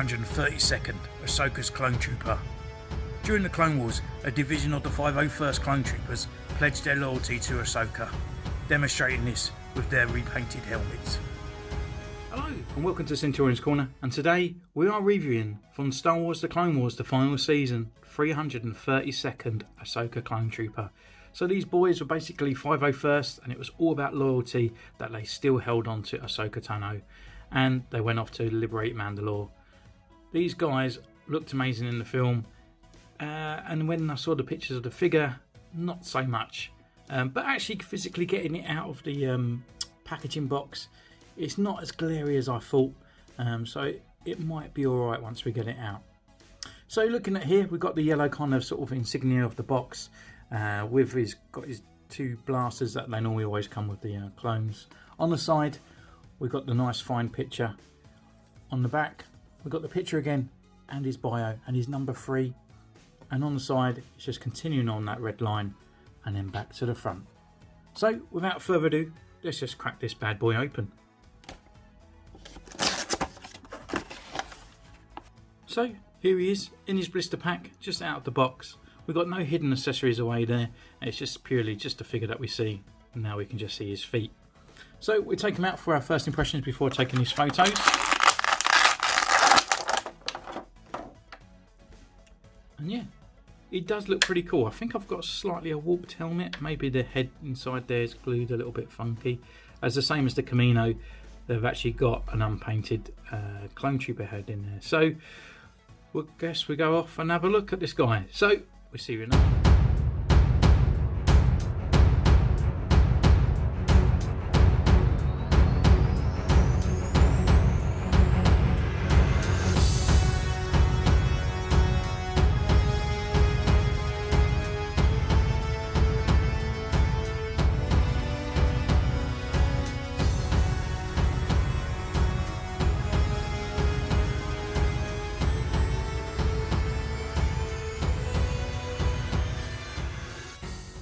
332nd Ahsoka's clone trooper. During the Clone Wars, a division of the 501st clone troopers pledged their loyalty to Ahsoka, demonstrating this with their repainted helmets. Hello and welcome to Centurion's Corner, and today we are reviewing from Star Wars The Clone Wars, the final season, 332nd Ahsoka clone trooper. So these boys were basically 501st, and it was all about loyalty that they still held on to Ahsoka Tano, and they went off to liberate Mandalore. These guys looked amazing in the film, and when I saw the pictures of the figure, not so much. But actually physically getting it out of the packaging box, it's not as glary as I thought, so it might be alright once we get it out. So looking at here, we've got the yellow kind of sort of insignia of the box, with his two blasters that they normally always come with the clones. On the side, we've got the nice fine picture. On the back, we've got the picture again and his bio and his number 3. And on the side, it's just continuing on that red line and then back to the front. So without further ado, let's just crack this bad boy open. So here he is in his blister pack, just out of the box. We've got no hidden accessories away there. It's just purely just a figure that we see. And now we can just see his feet. So we take him out for our first impressions before taking his photos. And yeah, it does look pretty cool. I think I've got slightly a warped helmet. Maybe the head inside there is glued a little bit funky. As the same as the Camino, they've actually got an unpainted clone trooper head in there. So I guess we go off and have a look at this guy. So we'll see you in a minute.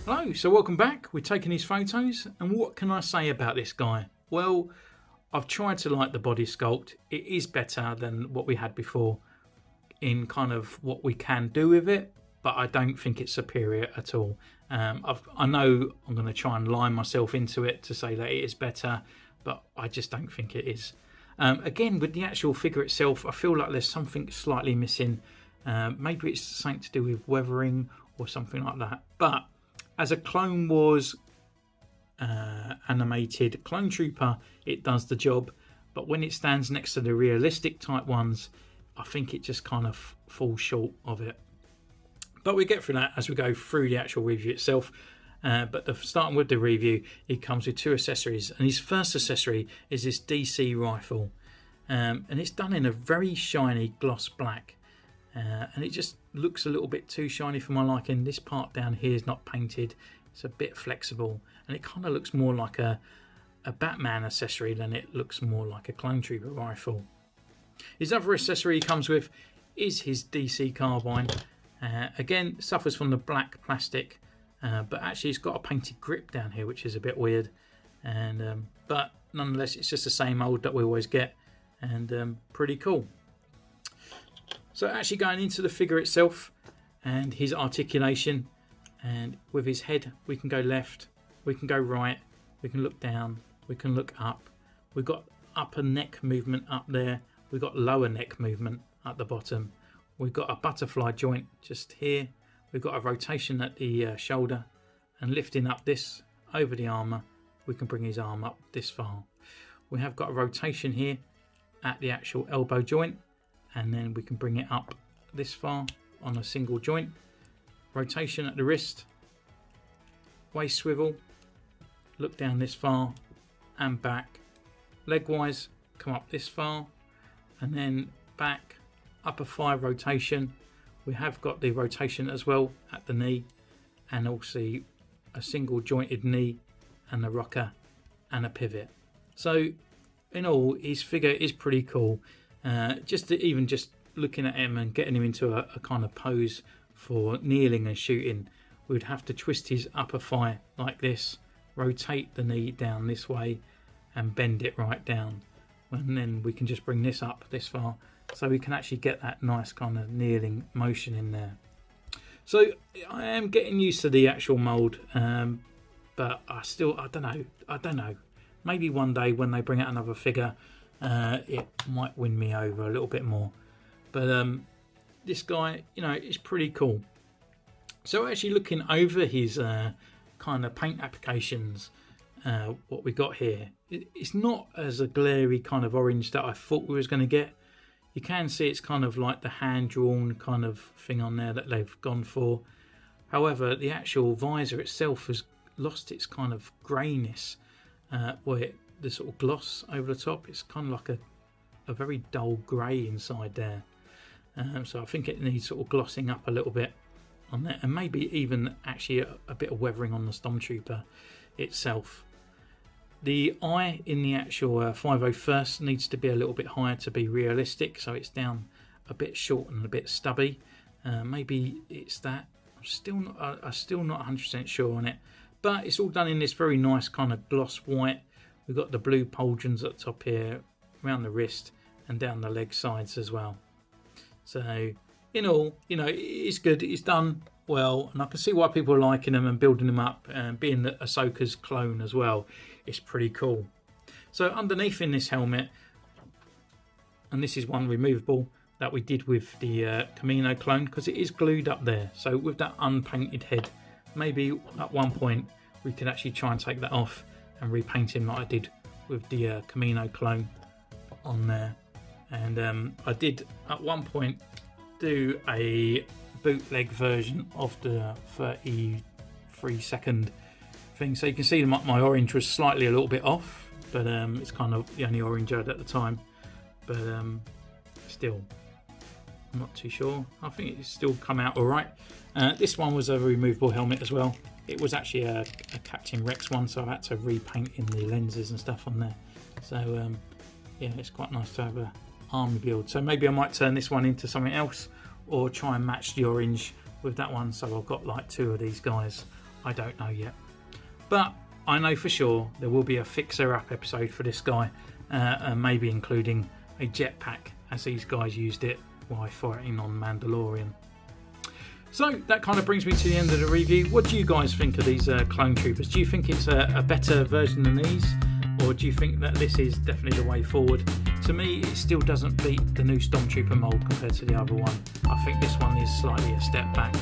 Hello, so welcome back. We're taking his photos, and what can I say about this guy? Well, I've tried to like the body sculpt. It is better than what we had before in kind of what we can do with it, but I don't think it's superior at all. I know I'm going to try and line myself into it to say that it is better, but I just don't think it is. Again, with the actual figure itself, I feel like there's something slightly missing. Maybe it's something to do with weathering or something like that, but as a Clone Wars animated clone trooper, it does the job. But when it stands next to the realistic type ones, I think it just kind of falls short of it. But we get through that as we go through the actual review itself. But starting with the review, it comes with 2 accessories. And his first accessory is this DC rifle. And it's done in a very shiny gloss black. And it just looks a little bit too shiny for my liking. This part down here is not painted. It's a bit flexible, and it kind of looks more like a Batman accessory than it looks more like a clone trooper rifle. His other accessory he comes with is his DC Carbine. Again, suffers from the black plastic, but actually it's got a painted grip down here, which is a bit weird. And but nonetheless, it's just the same old that we always get, and pretty cool. So actually going into the figure itself and his articulation, and with his head we can go left, we can go right, we can look down, we can look up. We've got upper neck movement up there, we've got lower neck movement at the bottom. We've got a butterfly joint just here, we've got a rotation at the shoulder, and lifting up this over the armour, we can bring his arm up this far. We have got a rotation here at the actual elbow joint, and then we can bring it up this far on a single joint. Rotation at the wrist, waist swivel, look down this far and back. Leg wise, come up this far and then back. Upper thigh rotation. We have got the rotation as well at the knee, and also a single jointed knee and a rocker and a pivot. So in all, his figure is pretty cool. Just looking at him and getting him into a kind of pose for kneeling and shooting, we'd have to twist his upper thigh like this, rotate the knee down this way and bend it right down, and then we can just bring this up this far so we can actually get that nice kind of kneeling motion in there. So I am getting used to the actual mould, but I don't know. Maybe one day when they bring out another figure, it might win me over a little bit more. But this guy, you know, is pretty cool. So actually looking over his kind of paint applications, what we got here, it's not as a glary kind of orange that I thought we was going to get. You can see it's kind of like the hand-drawn kind of thing on there that they've gone for. However, the actual visor itself has lost its kind of greyness, where the sort of gloss over the top, it's kind of like a very dull grey inside there. So I think it needs sort of glossing up a little bit on there, and maybe even actually a bit of weathering on the Stormtrooper itself. The eye in the actual 501st needs to be a little bit higher to be realistic, so it's down a bit short and a bit stubby. Maybe it's that. I'm still not 100% sure on it, but it's all done in this very nice kind of gloss white. We've got the blue pauldrons at the top here, around the wrist and down the leg sides as well. So in all, you know, it's good. It's done well, and I can see why people are liking them and building them up, and being that Ahsoka's clone as well, it's pretty cool. So underneath in this helmet, and this is one removable that we did with the Camino clone, because it is glued up there. So with that unpainted head, maybe at one point we could actually try and take that off and repaint him like I did with the Camino clone on there. And I did at one point do a bootleg version of the 32nd thing, so you can see my orange was slightly a little bit off, but it's kind of the only orange I had at the time. But still, I'm not too sure. I think it's still come out all right. This one was a removable helmet as well. It was actually a Captain Rex one, so I had to repaint in the lenses and stuff on there. So yeah, it's quite nice to have a army build. So maybe I might turn this one into something else, or try and match the orange with that one, so I've got like two of these guys. I don't know yet, but I know for sure there will be a fixer up episode for this guy, and maybe including a jetpack, as these guys used it while fighting on Mandalorian. So that kind of brings me to the end of the review. What do you guys think of these clone troopers? Do you think it's a better version than these, or do you think that this is definitely the way forward? To me, it still doesn't beat the new Stormtrooper mould compared to the other one. I think this one is slightly a step back.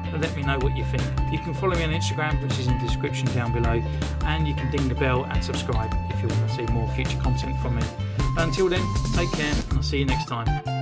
But let me know what you think. You can follow me on Instagram, which is in the description down below, and you can ding the bell and subscribe if you want to see more future content from me. Until then, take care, and I'll see you next time.